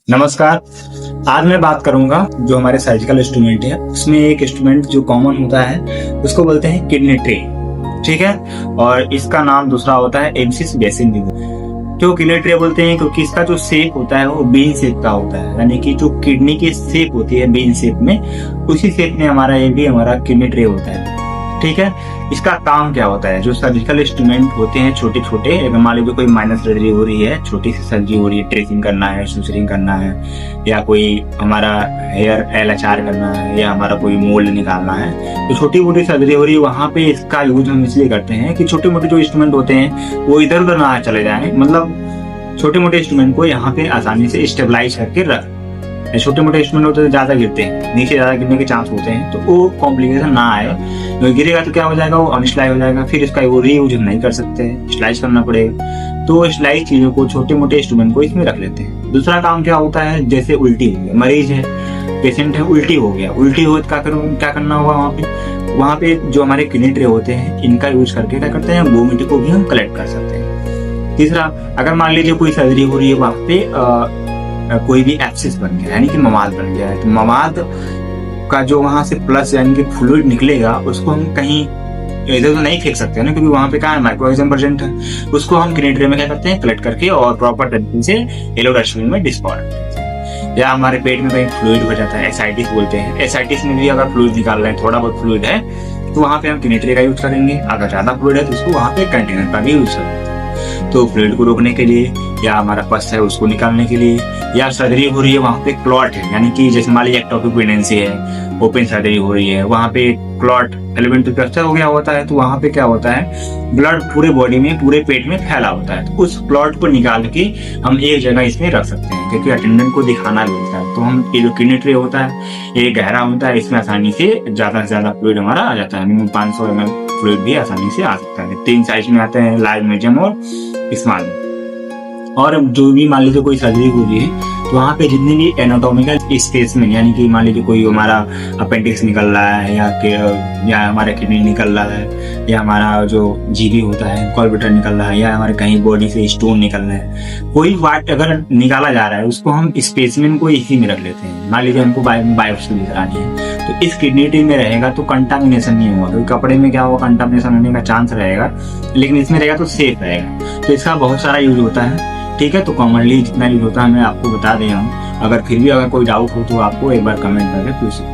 नमस्कार। आज मैं बात करूंगा जो हमारे सर्जिकल इंस्ट्रूमेंट है उसमें एक इंस्ट्रूमेंट जो कॉमन होता है उसको बोलते हैं किडनी ट्रे। ठीक है। और इसका नाम दूसरा होता है एम्सिस बेसिन। जो किडनी ट्रे बोलते हैं क्योंकि इसका जो शेप होता है वो बीन शेप का होता है, यानी कि जो किडनी की शेप होती है बीन शेप में, उसी शेप में हमारा ये भी हमारा किडनी ट्रे होता है। ठीक है। इसका काम क्या होता है, जो सर्जिकल इंस्ट्रूमेंट होते हैं छोटे छोटे, अगर मान लीजिए कोई माइनर सर्जरी हो रही है, छोटी सी सर्जरी हो रही है, ट्रेसिंग करना है, सुचरिंग करना है, या कोई हमारा हेयर LHR करना है, या हमारा कोई मोल्ड निकालना है, तो छोटी मोटी सर्जरी हो रही है, वहां पे इसका यूज हम इसलिए करते हैं कि छोटे मोटे जो इंस्ट्रूमेंट होते हैं वो इधर उधर ना चले जाए, मतलब छोटे मोटे इंस्ट्रूमेंट को यहाँ पे आसानी से स्टेबलाइज करके रख। छोटे मोटे इंस्ट्रूमेंट होते हैं ज्यादा गिरते हैं, नीचे ज्यादा गिरने के चांस होते हैं, तो वो कॉम्प्लिकेशन ना आए। गिरेगा तो क्या हो जाएगा, वो अनस्लाइज हो जाएगा, फिर इसका वो रीयूज नहीं कर सकते, स्लाइस करना पड़ेगा। तो स्लाइस चीजों को, छोटे मोटे इंस्ट्रूमेंट को इसमें रख लेते हैं। दूसरा काम क्या होता है, जैसे उल्टी हो गया, मरीज है, पेशेंट है, उल्टी हो गया, उल्टी हो क्या करना होगा, वहाँ पे जो हमारे किडनी ट्रे होते हैं इनका यूज करके क्या करते हैं, वोमिट को भी हम कलेक्ट कर सकते हैं। तीसरा, अगर मान लीजिए कोई सर्जरी हो रही है, वहाँ पे कोई भी एब्सिस बन गया, यानी कि मवाद बन गया है, तो मवाद का जो वहां से प्लस यानी कि फ्लूइड निकलेगा, उसको हम कहीं इधर तो नहीं फेंक सकते ना, क्योंकि वहां पे क्या है, माइक्रोऑर्गेनिज्म प्रेजेंट है। उसको हम किडनी ट्रे में क्या करते हैं, कलेक्ट करके और प्रॉपर तरीके से येलो डस्टबिन में डिस्पोज करते हैं। या हमारे पेट में कहीं फ्लूइड हो जाता है, एसाइटिस बोलते हैं, एसाइटिस में भी अगर फ्लूइड निकाल रहे हैं, थोड़ा बहुत फ्लूइड है, तो वहां पे हम किडनी ट्रे का यूज करेंगे। अगर ज्यादा फ्लूइड है तो उसको वहां पे कंटेनर का भी यूज करेंगे। तो फ्लूइड को रोकने के लिए, या हमारा पस है उसको निकालने के लिए, या सर्जरी हो रही है वहां पे क्लॉट है, यानी कि जैसे मान लीजिए एक्टोपिक प्रेगनेंसी है, ओपन सर्जरी हो रही है, वहां पे क्लॉट एलिमेंट्री क्लस्टर हो गया होता है, तो वहां पे क्या होता है, ब्लड पूरे बॉडी में, पूरे पेट में फैला होता है, तो उस क्लॉट को निकाल के हम एक जगह इसमें रख सकते हैं, क्योंकि अटेंडेंट को दिखाना भी होता है। तो हम ये जो किडनी ट्रे होता है ये गहरा होता है, इसमें आसानी से ज्यादा से ज्यादा फ्लूइड हमारा आ जाता है, मिनिमम 500 ml फ्लूइड भी आसानी से आ सकता है। 3 साइज में आते हैं, लार्ज, मीडियम और स्मॉल। और जो भी मान लीजिए कोई सर्जरी हो रही है, तो वहाँ पे जितने भी एनाटॉमिकल स्पेस में, यानी कि मान लीजिए कोई हमारा अपेंडिक्स निकल रहा है, या हमारा किडनी निकल रहा है, या हमारा जो जीबी होता है कॉलब्लेडर निकल रहा है, या हमारे कहीं बॉडी से स्टोन निकल रहा है, कोई पार्ट अगर निकाला जा रहा है, उसको हम स्पेसिमेन को इसी में रख लेते हैं। मान लीजिए हमको बायोप्सी करानी है, तो इस किडनी ट्रे में रहेगा तो कंटामिनेशन नहीं होगा, क्योंकि कपड़े में क्या होगा, कंटामिनेशन होने का चांस रहेगा, लेकिन इसमें रहेगा तो सेफ रहेगा। तो इसका बहुत सारा यूज होता है। ठीक है। तो कॉमनली जितना यूज होता है मैं आपको बता दे रहा हूँ। अगर फिर भी अगर कोई डाउट हो तो आपको एक बार कमेंट करके पूछ सकते हैं।